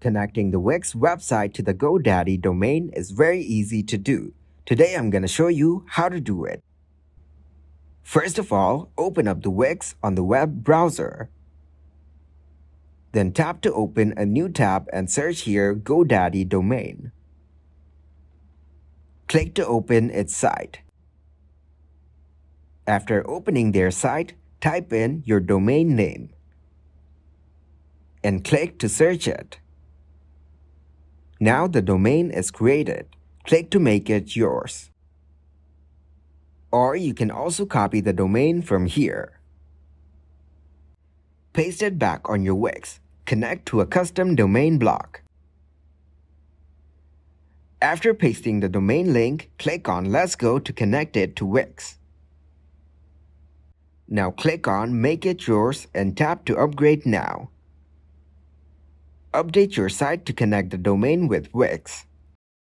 Connecting the Wix website to the Godaddy domain is very easy to do. Today I'm going to show you how to do it. First of all, open up the Wix on the web browser. Then tap to open a new tab and search here Godaddy domain. Click to open its site. After opening their site, type in your domain name and click to search it. Now the domain is created. Click to make it yours. Or you can also copy the domain from here. Paste it back on your Wix. Connect to a custom domain block. After pasting the domain link, click on Let's Go to connect it to Wix. Now click on Make It Yours and tap to Upgrade Now. Update your site to connect the domain with Wix.